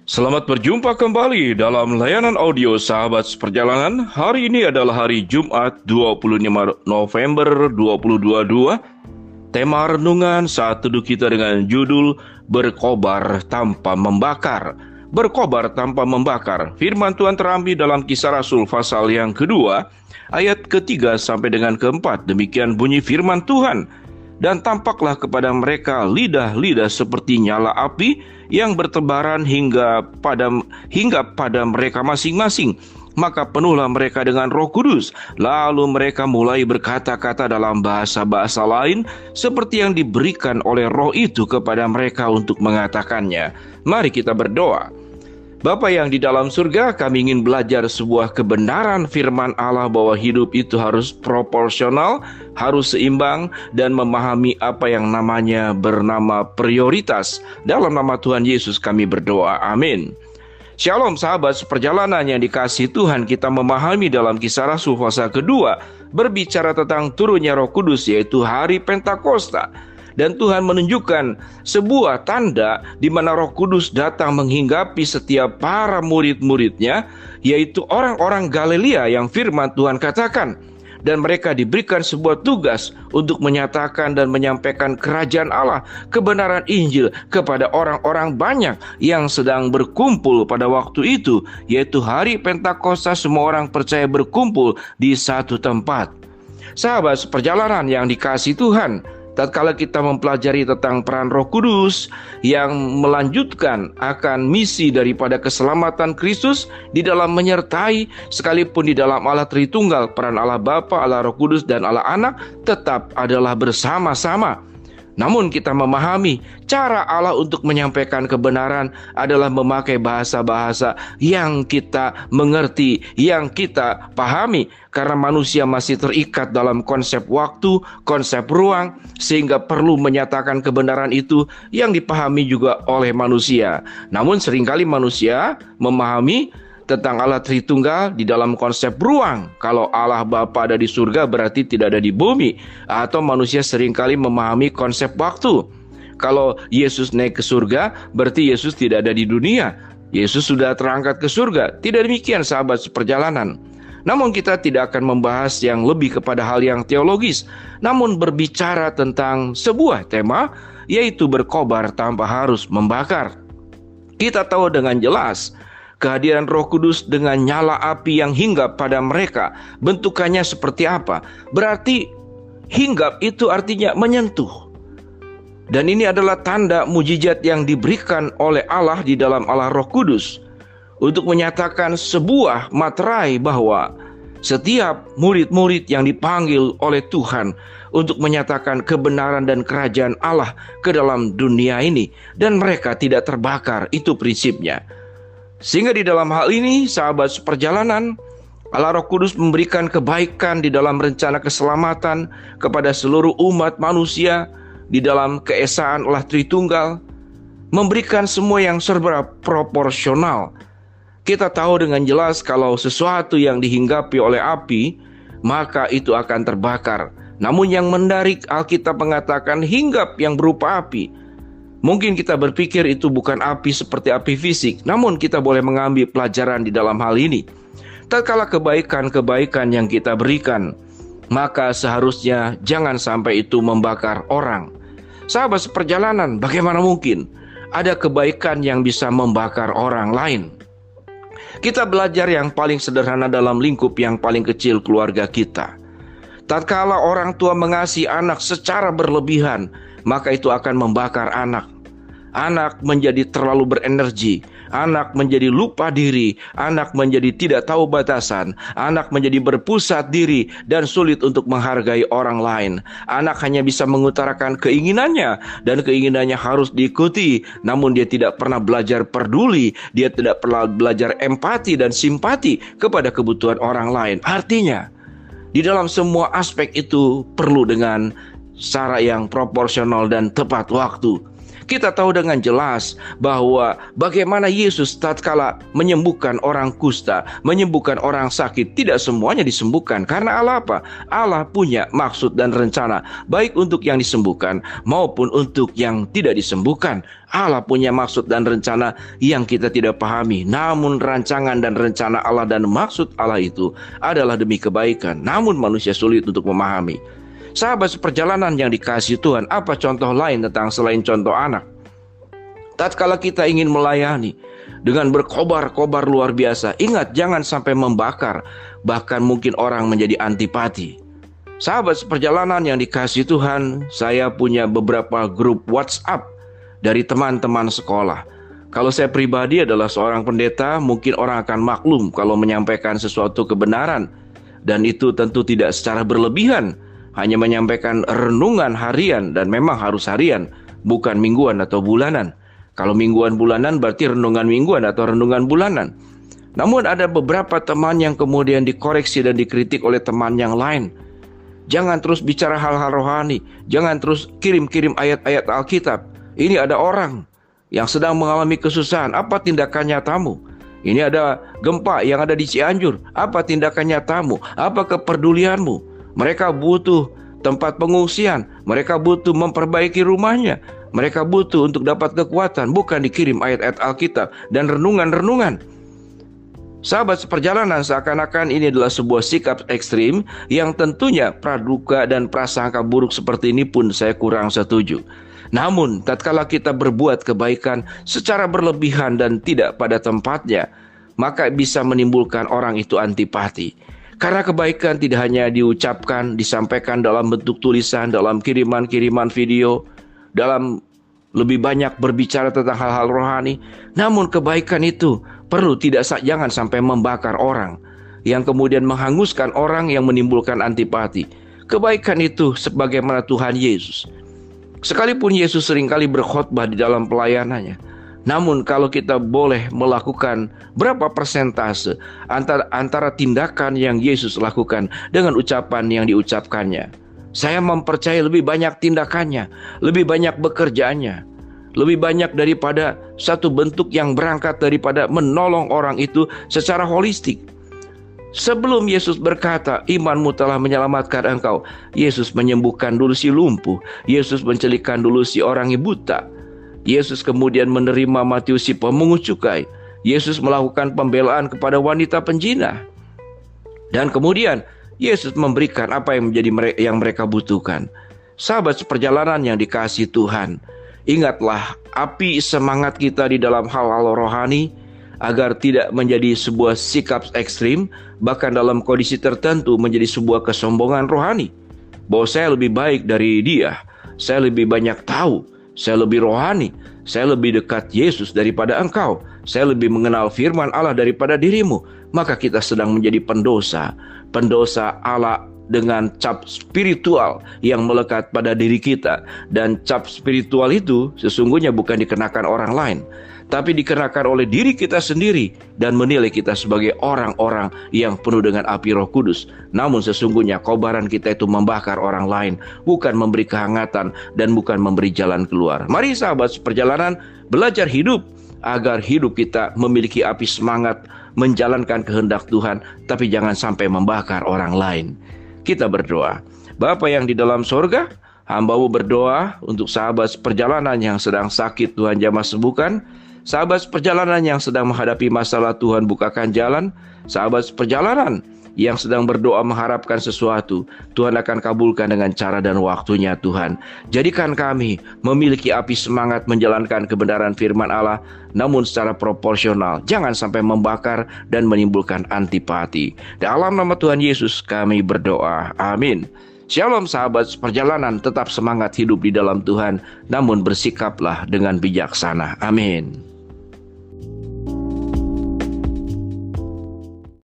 Selamat berjumpa kembali dalam layanan audio Sahabat Seperjalanan. Hari ini adalah hari Jumat 25 November 2022. Tema renungan saat teduh kita dengan judul Berkobar Tanpa Membakar. Berkobar tanpa membakar. Firman Tuhan terambil dalam Kisah Rasul pasal yang kedua, ayat ketiga sampai dengan keempat. Demikian bunyi firman Tuhan. Dan tampaklah kepada mereka lidah-lidah seperti nyala api yang bertebaran hingga pada mereka masing-masing. Maka penuhlah mereka dengan Roh Kudus. Lalu mereka mulai berkata-kata dalam bahasa-bahasa lain seperti yang diberikan oleh Roh itu kepada mereka untuk mengatakannya. Mari kita berdoa. Bapa yang di dalam surga, kami ingin belajar sebuah kebenaran firman Allah bahwa hidup itu harus proporsional, harus seimbang, dan memahami apa yang namanya bernama prioritas. Dalam nama Tuhan Yesus kami berdoa, amin. Shalom sahabat seperjalanan yang dikasihi Tuhan, kita memahami dalam Kisah Rasul pasal kedua, berbicara tentang turunnya Roh Kudus, yaitu hari Pentakosta. Dan Tuhan menunjukkan sebuah tanda di mana Roh Kudus datang menghinggapi setiap para murid-muridnya, yaitu orang-orang Galilea yang firman Tuhan katakan. Dan mereka diberikan sebuah tugas untuk menyatakan dan menyampaikan kerajaan Allah, kebenaran Injil kepada orang-orang banyak yang sedang berkumpul pada waktu itu, yaitu hari Pentakosta. Semua orang percaya berkumpul di satu tempat. Sahabat seperjalanan yang dikasihi Tuhan, tatkala kita mempelajari tentang peran Roh Kudus yang melanjutkan akan misi daripada keselamatan Kristus di dalam menyertai, sekalipun di dalam Allah Tritunggal, peran Allah Bapa, Allah Roh Kudus, dan Allah Anak tetap adalah bersama-sama. Namun kita memahami cara Allah untuk menyampaikan kebenaran adalah memakai bahasa-bahasa yang kita mengerti, yang kita pahami. Karena manusia masih terikat dalam konsep waktu, konsep ruang, sehingga perlu menyatakan kebenaran itu yang dipahami juga oleh manusia. Namun seringkali manusia memahami tentang Allah Tritunggal di dalam konsep ruang. Kalau Allah Bapa ada di surga berarti tidak ada di bumi. Atau manusia seringkali memahami konsep waktu. Kalau Yesus naik ke surga berarti Yesus tidak ada di dunia. Yesus sudah terangkat ke surga. Tidak demikian sahabat seperjalanan. Namun kita tidak akan membahas yang lebih kepada hal yang teologis, namun berbicara tentang sebuah tema, yaitu berkobar tanpa harus membakar. Kita tahu dengan jelas kehadiran Roh Kudus dengan nyala api yang hinggap pada mereka. Bentukannya seperti apa? Berarti hinggap itu artinya menyentuh. Dan ini adalah tanda mujizat yang diberikan oleh Allah di dalam Allah Roh Kudus untuk menyatakan sebuah materai bahwa setiap murid-murid yang dipanggil oleh Tuhan untuk menyatakan kebenaran dan kerajaan Allah ke dalam dunia ini, dan mereka tidak terbakar. Itu prinsipnya. Sehingga di dalam hal ini, sahabat seperjalanan, Allah Roh Kudus memberikan kebaikan di dalam rencana keselamatan kepada seluruh umat manusia di dalam keesaan Allah Tritunggal, memberikan semua yang serba proporsional. Kita tahu dengan jelas kalau sesuatu yang dihinggapi oleh api, maka itu akan terbakar. Namun yang menarik, Alkitab mengatakan hinggap yang berupa api. Mungkin kita berpikir itu bukan api seperti api fisik, namun kita boleh mengambil pelajaran di dalam hal ini. Tatkala kebaikan-kebaikan yang kita berikan, maka seharusnya jangan sampai itu membakar orang. Sahabat seperjalanan, bagaimana mungkin ada kebaikan yang bisa membakar orang lain? Kita belajar yang paling sederhana dalam lingkup yang paling kecil keluarga kita. Tatkala orang tua mengasihi anak secara berlebihan, maka itu akan membakar anak. Anak menjadi terlalu berenergi, anak menjadi lupa diri, anak menjadi tidak tahu batasan, anak menjadi berpusat diri dan sulit untuk menghargai orang lain. Anak hanya bisa mengutarakan keinginannya dan keinginannya harus diikuti, namun dia tidak pernah belajar peduli, dia tidak pernah belajar empati dan simpati kepada kebutuhan orang lain. Artinya, di dalam semua aspek itu perlu dengan cara yang proporsional dan tepat waktu. Kita tahu dengan jelas bahwa bagaimana Yesus tatkala menyembuhkan orang kusta, menyembuhkan orang sakit, tidak semuanya disembuhkan. Karena Allah apa? Allah punya maksud dan rencana, baik untuk yang disembuhkan maupun untuk yang tidak disembuhkan. Allah punya maksud dan rencana yang kita tidak pahami. Namun rancangan dan rencana Allah dan maksud Allah itu adalah demi kebaikan. Namun manusia sulit untuk memahami. Sahabat seperjalanan yang dikasihi Tuhan, apa contoh lain tentang selain contoh anak? Tatkala kita ingin melayani dengan berkobar-kobar luar biasa, ingat jangan sampai membakar, bahkan mungkin orang menjadi antipati. Sahabat seperjalanan yang dikasihi Tuhan, saya punya beberapa grup WhatsApp dari teman-teman sekolah. Kalau saya pribadi adalah seorang pendeta, mungkin orang akan maklum kalau menyampaikan sesuatu kebenaran. Dan itu tentu tidak secara berlebihan, hanya menyampaikan renungan harian, dan memang harus harian, bukan mingguan atau bulanan. Kalau mingguan bulanan berarti renungan mingguan atau renungan bulanan. Namun ada beberapa teman yang kemudian dikoreksi dan dikritik oleh teman yang lain. Jangan terus bicara hal-hal rohani, jangan terus kirim-kirim ayat-ayat Alkitab. Ini ada orang yang sedang mengalami kesusahan, apa tindakan nyatamu? Ini ada gempa yang ada di Cianjur, apa tindakan nyatamu? Apa kepedulianmu? Mereka butuh tempat pengungsian, mereka butuh memperbaiki rumahnya, mereka butuh untuk dapat kekuatan, bukan dikirim ayat-ayat Alkitab dan renungan-renungan. Sahabat seperjalanan, seakan-akan ini adalah sebuah sikap ekstrim yang tentunya praduga dan prasangka buruk seperti ini pun saya kurang setuju. Namun, tatkala kita berbuat kebaikan secara berlebihan dan tidak pada tempatnya, maka bisa menimbulkan orang itu antipati. Karena kebaikan tidak hanya diucapkan, disampaikan dalam bentuk tulisan, dalam kiriman-kiriman video, dalam lebih banyak berbicara tentang hal-hal rohani. Namun kebaikan itu jangan sampai membakar orang, yang kemudian menghanguskan orang, yang menimbulkan antipati. Kebaikan itu sebagaimana Tuhan Yesus. Sekalipun Yesus seringkali berkhotbah di dalam pelayanannya, namun kalau kita boleh melakukan berapa persentase antara tindakan yang Yesus lakukan dengan ucapan yang diucapkannya? Saya mempercayai lebih banyak tindakannya, lebih banyak bekerjaannya, lebih banyak daripada satu bentuk yang berangkat daripada menolong orang itu secara holistik. Sebelum Yesus berkata, imanmu telah menyelamatkan engkau, Yesus menyembuhkan dulu si lumpuh, Yesus mencelikan dulu si orang yang buta, Yesus kemudian menerima Matius si pemungut cukai, Yesus melakukan pembelaan kepada wanita penjina, dan kemudian Yesus memberikan apa yang mereka butuhkan. Sahabat seperjalanan yang dikasihi Tuhan, ingatlah api semangat kita di dalam hal-hal rohani, agar tidak menjadi sebuah sikap ekstrim, bahkan dalam kondisi tertentu menjadi sebuah kesombongan rohani. Bahwa saya lebih baik dari dia, saya lebih banyak tahu, saya lebih rohani, saya lebih dekat Yesus daripada engkau, saya lebih mengenal firman Allah daripada dirimu. Maka kita sedang menjadi pendosa Allah dengan cap spiritual yang melekat pada diri kita. Dan cap spiritual itu sesungguhnya bukan dikenakan orang lain, tapi dikenakan oleh diri kita sendiri dan menilai kita sebagai orang-orang yang penuh dengan api Roh Kudus. Namun sesungguhnya kobaran kita itu membakar orang lain, bukan memberi kehangatan dan bukan memberi jalan keluar. Mari sahabat seperjalanan belajar hidup, agar hidup kita memiliki api semangat menjalankan kehendak Tuhan, tapi jangan sampai membakar orang lain. Kita berdoa. Bapa yang di dalam sorga, hamba-Mu berdoa untuk sahabat seperjalanan yang sedang sakit, Tuhan jamah sembuhkan. Sahabat seperjalanan yang sedang menghadapi masalah, Tuhan bukakan jalan. Sahabat seperjalanan yang sedang berdoa mengharapkan sesuatu, Tuhan akan kabulkan dengan cara dan waktunya. Tuhan, jadikan kami memiliki api semangat menjalankan kebenaran firman Allah, namun secara proporsional, jangan sampai membakar dan menimbulkan antipati. Dalam nama Tuhan Yesus kami berdoa, amin. Shalom sahabat seperjalanan, tetap semangat hidup di dalam Tuhan, namun bersikaplah dengan bijaksana. Amin.